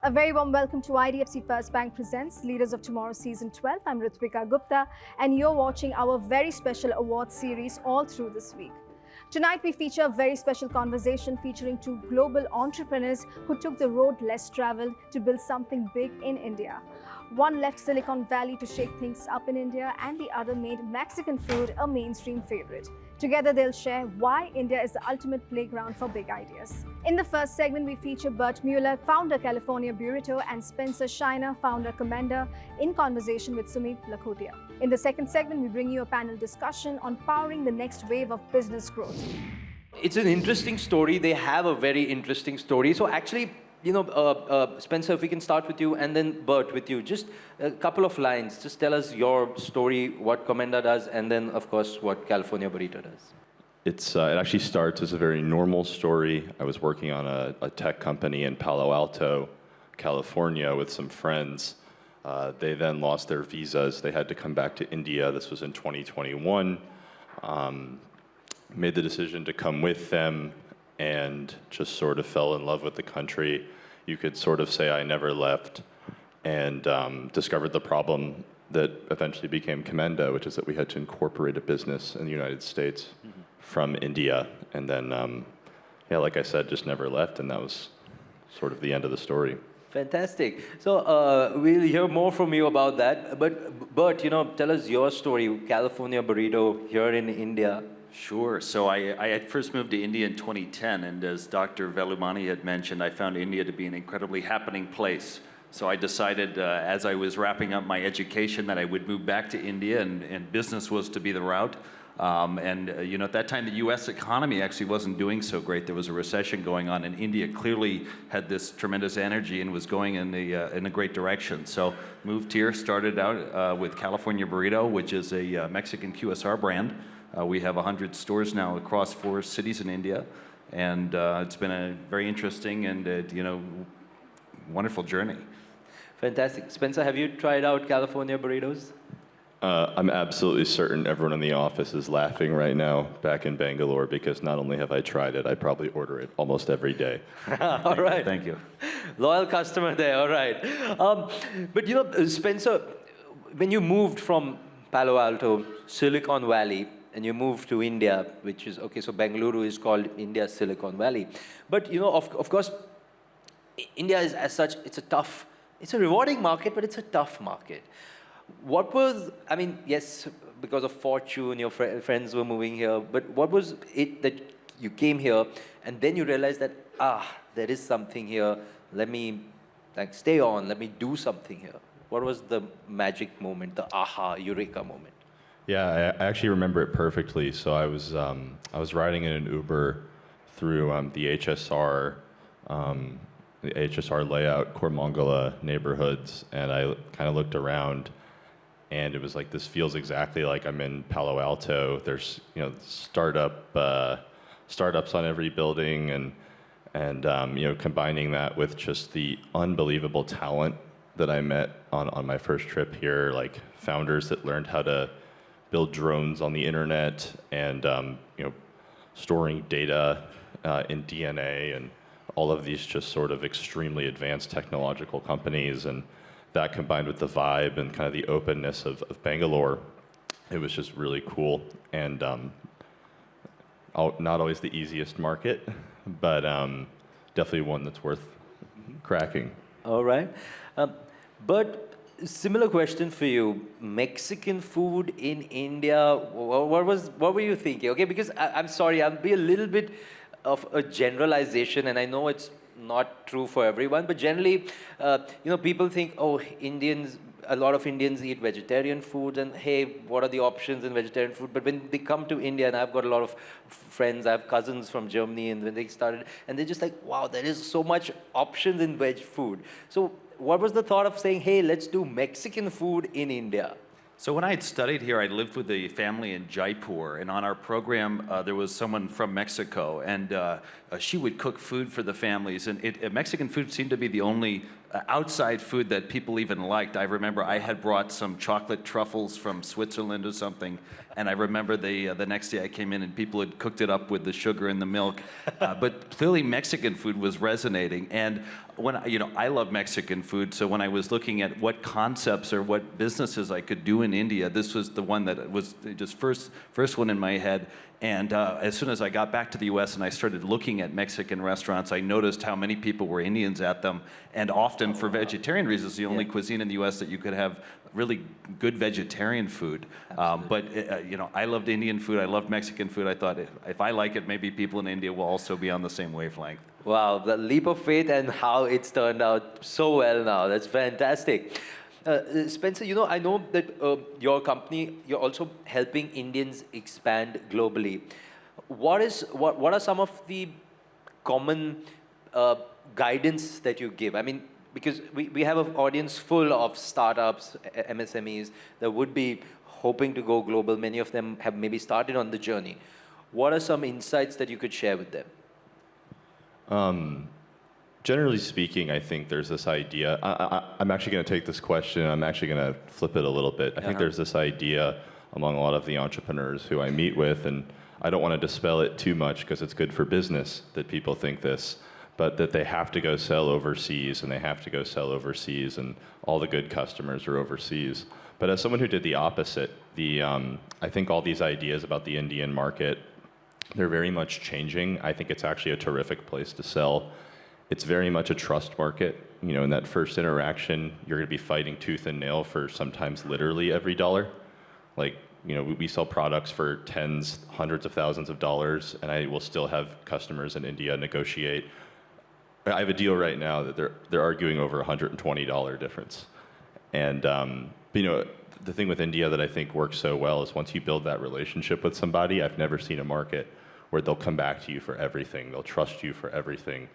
A very warm welcome to IDFC First Bank Presents Leaders of Tomorrow Season 12. I'm Ritvika Gupta and you're watching our very special award series all through this week. Tonight we feature a very special conversation featuring two global entrepreneurs who took the road less traveled to build something big in India. One left Silicon Valley to shake things up in India and the other made Mexican food a mainstream favorite. Together they'll share why India is the ultimate playground for big ideas. In the first segment, we feature Bert Mueller, founder California Burrito, and Spencer Schneier, founder Commenda, in conversation with Sumiit Lakhutia. In the second segment, we bring you a panel discussion on powering the next wave of business growth. It's an interesting story. They have a very interesting story. So actually, Spencer, if we can start with you, and then Bert with you. Just a couple of lines. Just tell us your story, what Commenda does, and then, of course, what California Burrito does. It actually starts as a very normal story. I was working on a tech company in Palo Alto, California, with some friends. They then lost their visas. They had to come back to India. This was in 2021. Made the decision to come with them and just sort of fell in love with the country. You could sort of say I never left, and discovered the problem that eventually became Commenda, which is that we had to incorporate a business in the United States from India. And then, yeah, like I said, just never left, and that was sort of the end of the story. Fantastic. So we'll hear more from you about that. But Bert, tell us your story, California Burrito here in India. Sure. So I had first moved to India in 2010, and as Dr. Velumani had mentioned, I found India to be an incredibly happening place. So I decided, as I was wrapping up my education, that I would move back to India, and business was to be the route. At that time, the U.S. economy actually wasn't doing so great. There was a recession going on, and India clearly had this tremendous energy and was going in a great direction. So moved here, started out with California Burrito, which is a Mexican QSR brand. We have 100 stores now across 4 cities in India, and it's been a very interesting and wonderful journey. Fantastic. Spencer, have you tried out California Burritos? I'm absolutely certain everyone in the office is laughing right now back in Bangalore, because not only have I tried it, I probably order it almost every day. All right. Thank you. Loyal customer there, all right. But Spencer, when you moved from Palo Alto, Silicon Valley, and you moved to India, which is, okay, so Bengaluru is called India's Silicon Valley. But, of course, India is, as such, it's a rewarding market, but it's a tough market. What was, yes, because of fortune, your friends were moving here, but what was it that you came here and then you realized that, there is something here, let me stay on, let me do something here? What was the magic moment, the eureka moment? Yeah, I actually remember it perfectly. So I was riding in an Uber through the HSR layout, Kormangala neighborhoods, and I kind of looked around, and it was like, this feels exactly like I'm in Palo Alto. There's startups on every building, and combining that with just the unbelievable talent that I met on my first trip here, like founders that learned how to build drones on the internet, and storing data in DNA, and all of these just sort of extremely advanced technological companies, and that combined with the vibe and kind of the openness of Bangalore, it was just really cool. And not always the easiest market, but definitely one that's worth cracking. All right. But similar question for you. Mexican food in India, what were you thinking? Okay, because I'm sorry, I'll be a little bit of a generalization, and I know it's not true for everyone, but generally, people think, a lot of Indians eat vegetarian food, and hey, what are the options in vegetarian food? But when they come to India, and I've got a lot of friends, I have cousins from Germany, and when they started, and they're just like, wow, there is so much options in veg food. So what was the thought of saying, hey, let's do Mexican food in India? So when I had studied here, I lived with a family in Jaipur, and on our program, there was someone from Mexico, and she would cook food for the families, and Mexican food seemed to be the only outside food that people even liked. I remember I had brought some chocolate truffles from Switzerland or something, And I remember the next day I came in and people had cooked it up with the sugar and the milk. But clearly Mexican food was resonating. And when I love Mexican food, so when I was looking at what concepts or what businesses I could do in India, this was the one that was just first one in my head. And as soon as I got back to the US and I started looking at Mexican restaurants, I noticed how many people were Indians at them. And often for vegetarian reasons, the only cuisine in the US that you could have really good vegetarian food. But I loved Indian food, I loved Mexican food. I thought if I like it, maybe people in India will also be on the same wavelength. Wow, the leap of faith and how it's turned out so well now. That's fantastic. Spencer, I know that your company, you're also helping Indians expand globally. What are some of the common guidance that you give? I mean, because we have an audience full of startups, MSMEs, that would be hoping to go global. Many of them have maybe started on the journey. What are some insights that you could share with them? Generally speaking, I think there's this idea. I'm actually going to take this question, I'm actually going to flip it a little bit. I think there's this idea among a lot of the entrepreneurs who I meet with, and I don't want to dispel it too much because it's good for business that people think this, but that they have to go sell overseas, and they have to go sell overseas, and all the good customers are overseas. But as someone who did the opposite, I think all these ideas about the Indian market, they're very much changing. I think it's actually a terrific place to sell. It's very much a trust market. In that first interaction, you're going to be fighting tooth and nail for sometimes literally every dollar. Like, we sell products for tens, hundreds of thousands of dollars, and I will still have customers in India negotiate. I have a deal right now that they're arguing over $120 difference. And the thing with India that I think works so well is once you build that relationship with somebody, I've never seen a market where they'll come back to you for everything. They'll trust you for everything.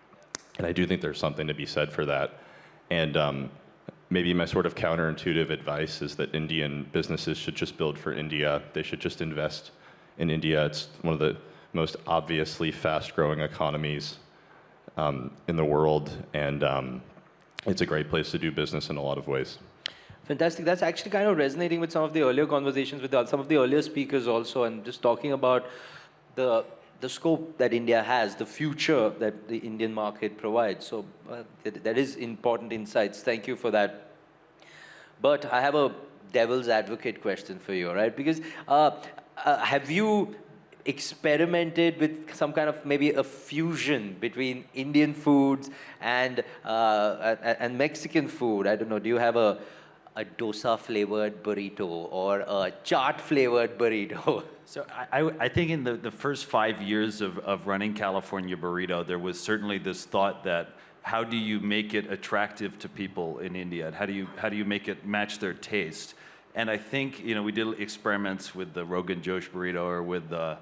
And I do think there's something to be said for that. And maybe my sort of counterintuitive advice is that Indian businesses should just build for India. They should just invest in India. It's one of the most obviously fast-growing economies in the world. And it's a great place to do business in a lot of ways. Fantastic. That's actually kind of resonating with some of the earlier conversations with some of the earlier speakers also, and just talking about the scope that India has, the future that the Indian market provides. So that is important insights. Thank you for that. But I have a devil's advocate question for you, right? Because have you experimented with some kind of maybe a fusion between Indian foods and Mexican food? I don't know. Do you have a dosa-flavored burrito or a chaat-flavored burrito? So I think in the first 5 years of running California Burrito, there was certainly this thought that how do you make it attractive to people in India? How do you make it match their taste? And I think we did experiments with the Rogan Josh burrito or with the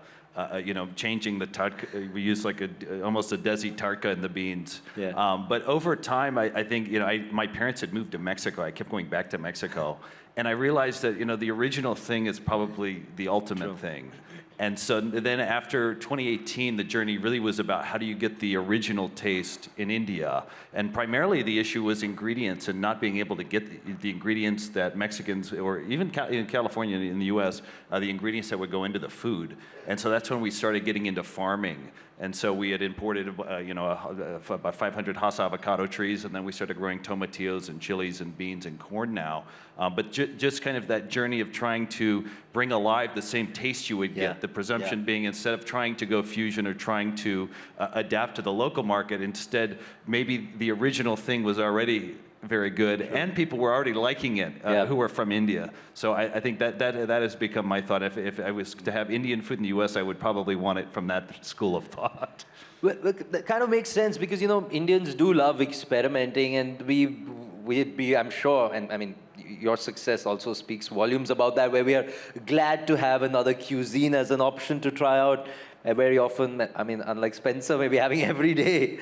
changing the tadka. We used like almost a desi tadka in the beans. Yeah. But over time, I think my parents had moved to Mexico. I kept going back to Mexico, and I realized that the original thing is probably the ultimate thing. And so then after 2018, the journey really was about how do you get the original taste in India. And primarily the issue was ingredients and not being able to get the ingredients that Mexicans, or even in California, in the US, the ingredients that would go into the food. And so that's when we started getting into farming. And so we had imported, about 500 Hass avocado trees, and then we started growing tomatillos and chilies and beans and corn now. But just kind of that journey of trying to bring alive the same taste you would get, the presumption being instead of trying to go fusion or trying to adapt to the local market, instead maybe the original thing was already very good, and people were already liking it who were from India. So I think that has become my thought. If I was to have Indian food in the U.S., I would probably want it from that school of thought. Well, that kind of makes sense because Indians do love experimenting, and we'd be, I'm sure, and I mean your success also speaks volumes about that, where we are glad to have another cuisine as an option to try out. Very often, I mean, unlike Spencer, maybe having every day.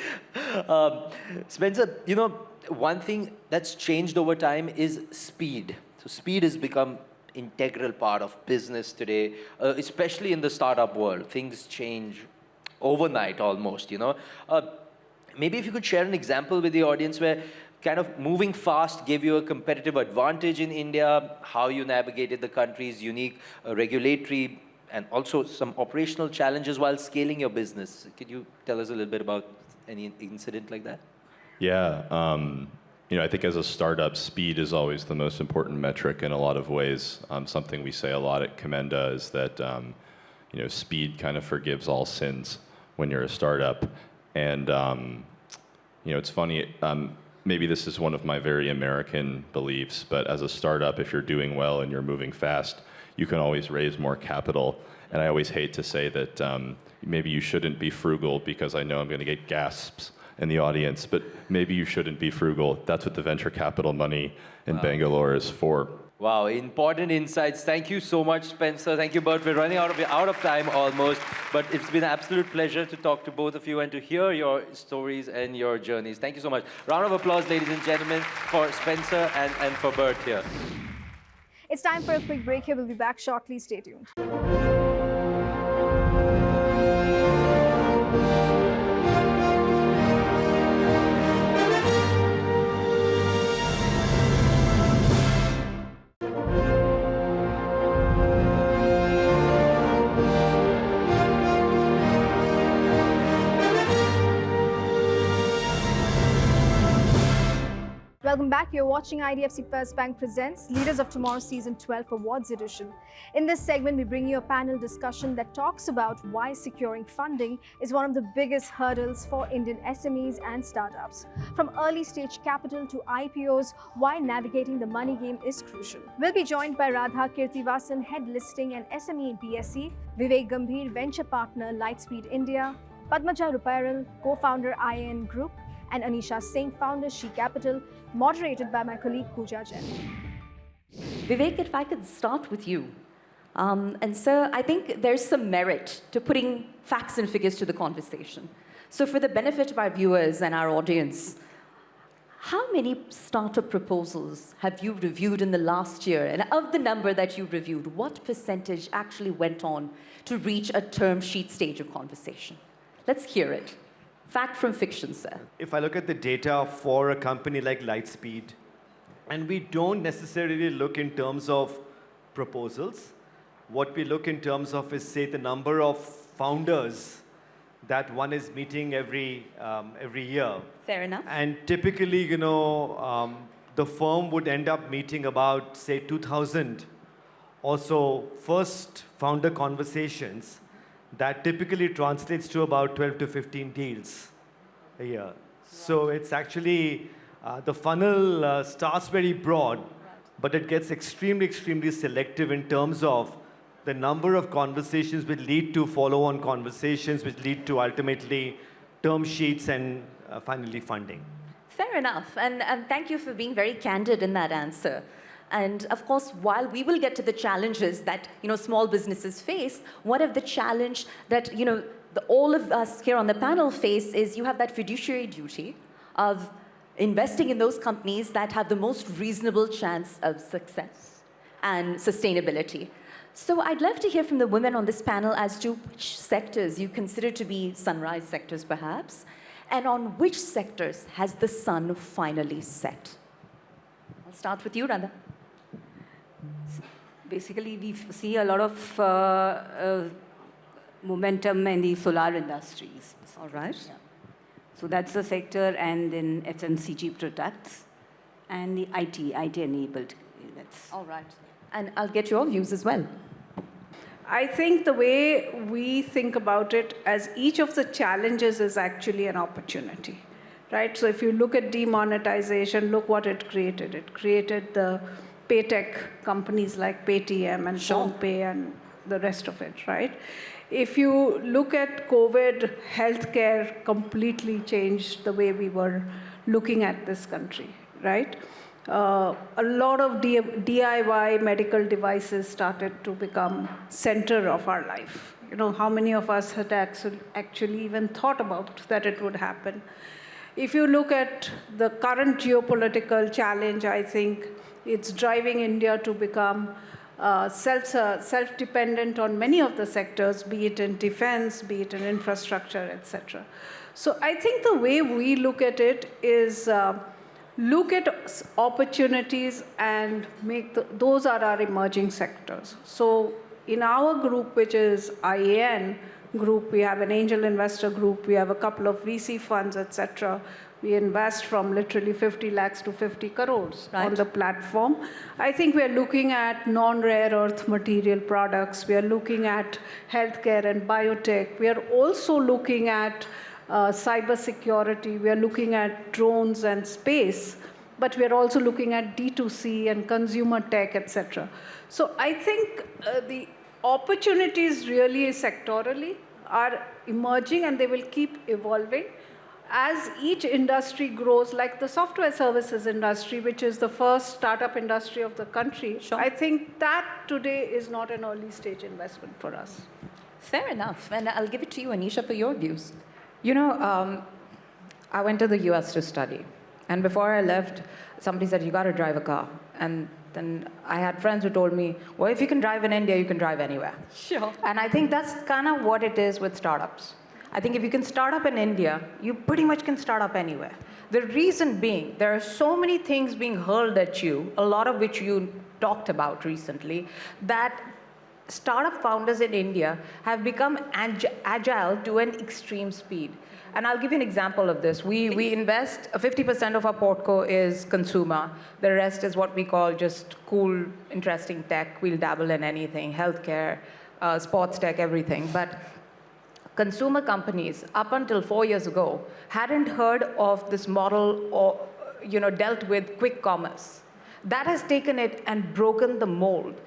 Spencer, one thing that's changed over time is speed. So speed has become integral part of business today, especially in the startup world. Things change overnight almost, Maybe if you could share an example with the audience where kind of moving fast gave you a competitive advantage in India, how you navigated the country's unique regulatory and also some operational challenges while scaling your business. Could you tell us a little bit about any incident like that? Yeah, I think as a startup, speed is always the most important metric in a lot of ways. Something we say a lot at Commenda is that speed kind of forgives all sins when you're a startup. And it's funny. Maybe this is one of my very American beliefs, but as a startup, if you're doing well and you're moving fast, you can always raise more capital. And I always hate to say that maybe you shouldn't be frugal because I know I'm going to get gasps in the audience, but maybe you shouldn't be frugal. That's what the venture capital money in Bangalore is for. Wow, important insights. Thank you so much, Spencer. Thank you, Bert. We're running out of time almost, but it's been an absolute pleasure to talk to both of you and to hear your stories and your journeys. Thank you so much. Round of applause, ladies and gentlemen, for Spencer and for Bert here. It's time for a quick break here. We'll be back shortly. Stay tuned. Welcome back. You're watching IDFC First Bank Presents Leaders of Tomorrow Season 12 Awards Edition. In this segment, we bring you a panel discussion that talks about why securing funding is one of the biggest hurdles for Indian SMEs and startups. From early stage capital to IPOs, why navigating the money game is crucial. We'll be joined by Radha Kirthivasan, Head Listing and SME BSE, Vivek Gambhir, Venture Partner, Lightspeed India, Padmaja Ruparel, Co-founder IAN Group, and Anisha Singh, founder She Capital, moderated by my colleague Pooja Jain. Vivek, if I could start with you. And sir, I think there's some merit to putting facts and figures to the conversation. So for the benefit of our viewers and our audience, how many startup proposals have you reviewed in the last year? And of the number that you reviewed, what percentage actually went on to reach a term sheet stage of conversation? Let's hear it. Fact from fiction, sir. If I look at the data for a company like Lightspeed, and we don't necessarily look in terms of proposals, what we look in terms of is, say, the number of founders that one is meeting every year. Fair enough. And typically, the firm would end up meeting about, say, 2,000 or so first founder conversations. That typically translates to about 12 to 15 deals a year. So it's actually, the funnel starts very broad, but it gets extremely, extremely selective in terms of the number of conversations which lead to follow-on conversations, which lead to ultimately term sheets and finally funding. Fair enough. And thank you for being very candid in that answer. And of course, while we will get to the challenges that small businesses face, one of the challenge that all of us here on the panel face is you have that fiduciary duty of investing in those companies that have the most reasonable chance of success and sustainability. So I'd love to hear from the women on this panel as to which sectors you consider to be sunrise sectors, perhaps, and on which sectors has the sun finally set. I'll start with you, Radha. Basically, we see a lot of momentum in the solar industries. All right. Yeah. So that's the sector, and then FMCG products, and the IT-enabled units. All right. And I'll get your views as well. I think the way we think about it as each of the challenges is actually an opportunity, right? So if you look at demonetization, look what it created. It created the paytech companies like Paytm and PhonePe and the rest of it, right? If you look at COVID, healthcare completely changed the way we were looking at this country, right? A lot of DIY medical devices started to become center of our life. How many of us had actually even thought about that it would happen? If you look at the current geopolitical challenge, I think it's driving India to become self-dependent on many of the sectors, be it in defense, be it in infrastructure, etc. So I think the way we look at it is look at opportunities and make those are our emerging sectors. So in our group, which is IAN group, we have an angel investor group, we have a couple of VC funds, etc. We invest from literally 50 lakhs to 50 crores on the platform. I think we are looking at non-rare earth material products. We are looking at healthcare and biotech. We are also looking at cyber security. We are looking at drones and space, but we are also looking at D2C and consumer tech, etc. So I think the opportunities really sectorally are emerging, and they will keep evolving as each industry grows, like the software services industry, which is the first startup industry of the country. Sure. I think that today is not an early stage investment for us. Fair enough. And I'll give it to you, Anisha, for your views. You know, I went to the US to study. And before I left, somebody said, you got to drive a car. And then I had friends who told me, well, if you can drive in India, you can drive anywhere. Sure. And I think that's kind of what it is with startups. I think if you can start up in India, you pretty much can start up anywhere. The reason being, there are so many things being hurled at you, a lot of which you talked about recently, that startup founders in India have become agile to an extreme speed. And I'll give you an example of this. We invest, 50% of our portco is consumer. The rest is what we call just cool, interesting tech. We'll dabble in anything, healthcare, sports tech, everything. But consumer companies, up until 4 years ago, hadn't heard of this model or, dealt with quick commerce. That has taken it and broken the mold.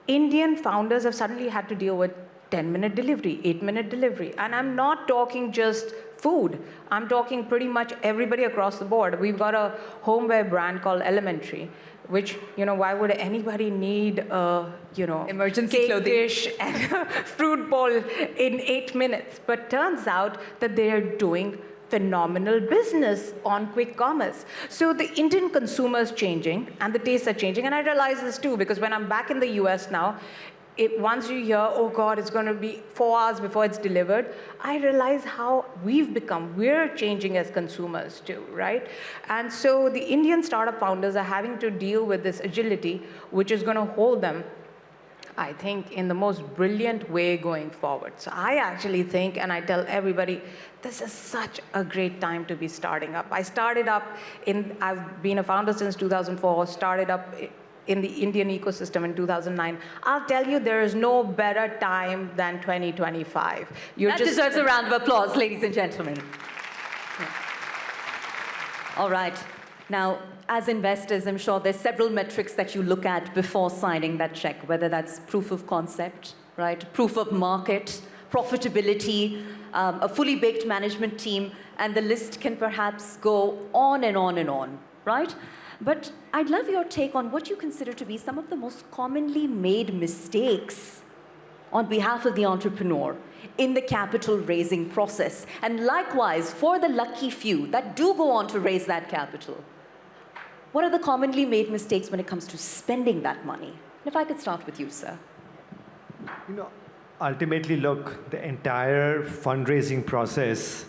Indian founders have suddenly had to deal with 10-minute delivery, 8-minute delivery. And I'm not talking just food. I'm talking pretty much everybody across the board. We've got a homeware brand called Elementary, which, why would anybody need Emergency cake clothing dish and a fruit bowl in 8 minutes? But turns out that they are doing phenomenal business on quick commerce. So the Indian consumer is changing, and the tastes are changing. And I realize this too, because when I'm back in the US now, once you hear, oh God, it's going to be 4 hours before it's delivered, I realize how we're changing as consumers too, right? And so the Indian startup founders are having to deal with this agility, which is going to hold them, I think, in the most brilliant way going forward. So I actually think, and I tell everybody, this is such a great time to be starting up. I've been a founder since 2004, started up in the Indian ecosystem in 2009. I'll tell you, there is no better time than 2025. That deserves a round of applause, ladies and gentlemen. Yeah. All right. Now, as investors, I'm sure there's several metrics that you look at before signing that check, whether that's proof of concept, right? Proof of market, profitability, a fully baked management team, and the list can perhaps go on and on and on, right? But I'd love your take on what you consider to be some of the most commonly made mistakes on behalf of the entrepreneur in the capital raising process. And likewise, for the lucky few that do go on to raise that capital, what are the commonly made mistakes when it comes to spending that money? And if I could start with you, sir. Ultimately, look, the entire fundraising process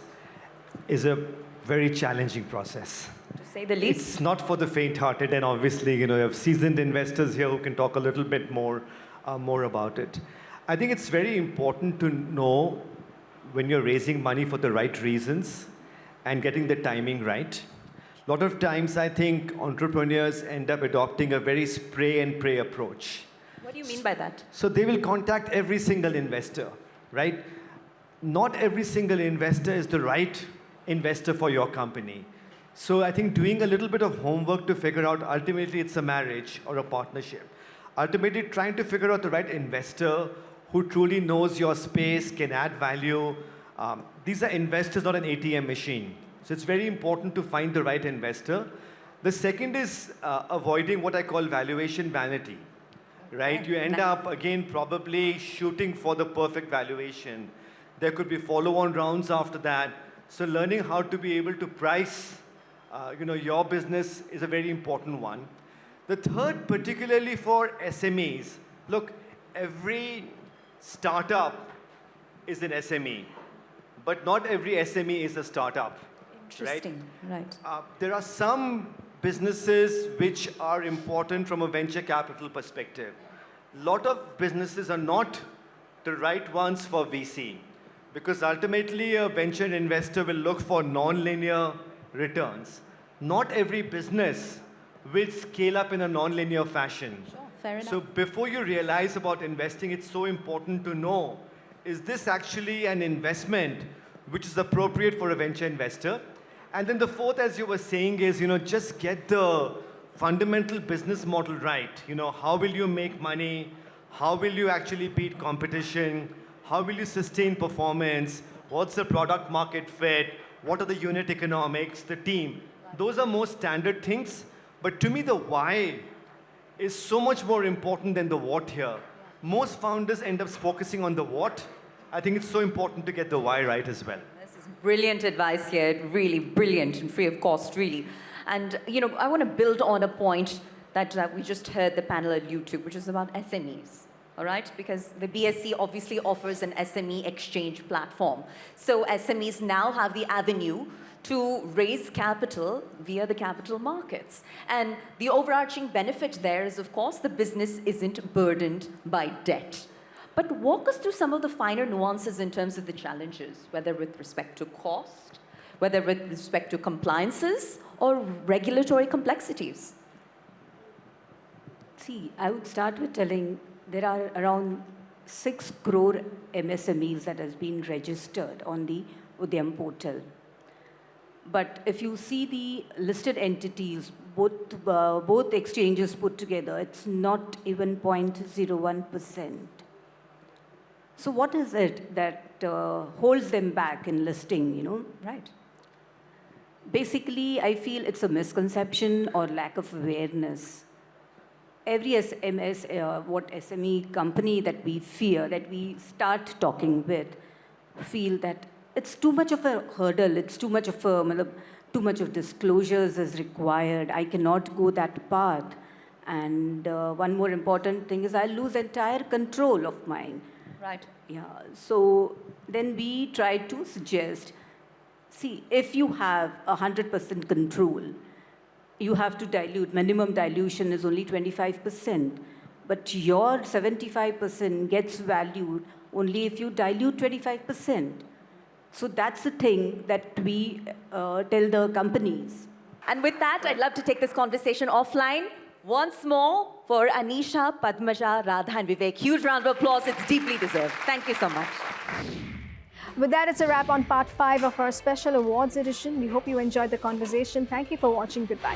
is a very challenging process. To say the least. It's not for the faint-hearted, and obviously, you have seasoned investors here who can talk a little bit more about it. I think it's very important to know when you're raising money for the right reasons and getting the timing right. A lot of times, I think entrepreneurs end up adopting a very spray and pray approach. What do you mean by that? So they will contact every single investor, right? Not every single investor is the right investor for your company. So I think doing a little bit of homework to figure out, ultimately it's a marriage or a partnership. Ultimately trying to figure out the right investor who truly knows your space, can add value. These are investors, not an ATM machine. So it's very important to find the right investor. The second is avoiding what I call valuation vanity, right? You end up, again, probably shooting for the perfect valuation. There could be follow-on rounds after that. So learning how to be able to price your business is a very important one. The third, particularly for SMEs, look, every startup is an SME, but not every SME is a startup. Interesting, right. There are some businesses which are important from a venture capital perspective. A lot of businesses are not the right ones for VC because ultimately a venture investor will look for non-linear returns. Not every business will scale up in a non-linear fashion. Sure, fair enough. So before you realize about investing, it's so important to know, is this actually an investment which is appropriate for a venture investor? And then the fourth, as you were saying, is, just get the fundamental business model right. How will you make money? How will you actually beat competition? How will you sustain performance? What's the product market fit? What are the unit economics, the team? Those are more standard things. But to me, the why is so much more important than the what here. Most founders end up focusing on the what. I think it's so important to get the why right as well. Brilliant advice here, really brilliant and free of cost, really. And, I want to build on a point that we just heard the panel allude to, which is about SMEs, all right? Because the BSC obviously offers an SME exchange platform. So SMEs now have the avenue to raise capital via the capital markets. And the overarching benefit there is, of course, the business isn't burdened by debt. But walk us through some of the finer nuances in terms of the challenges, whether with respect to cost, whether with respect to compliances, or regulatory complexities. See, I would start with telling there are around 6 crore MSMEs that has been registered on the Udyam portal. But if you see the listed entities, both exchanges put together, it's not even 0.01%. So what is it that holds them back in listing, Right. Basically, I feel it's a misconception or lack of awareness. Every SME company that we fear, that we start talking with, feel that it's too much of a hurdle, it's too much of disclosures is required. I cannot go that path. And one more important thing is I lose entire control of mine. Right. Yeah, so then we try to suggest, see, if you have 100% control, you have to dilute, minimum dilution is only 25%, but your 75% gets valued only if you dilute 25%. So that's the thing that we tell the companies. And with that, I'd love to take this conversation offline. Once more for Anisha, Padmaja, Radha, and Vivek. Huge round of applause. It's deeply deserved. Thank you so much. With that, it's a wrap on part 5 of our special awards edition. We hope you enjoyed the conversation. Thank you for watching. Goodbye.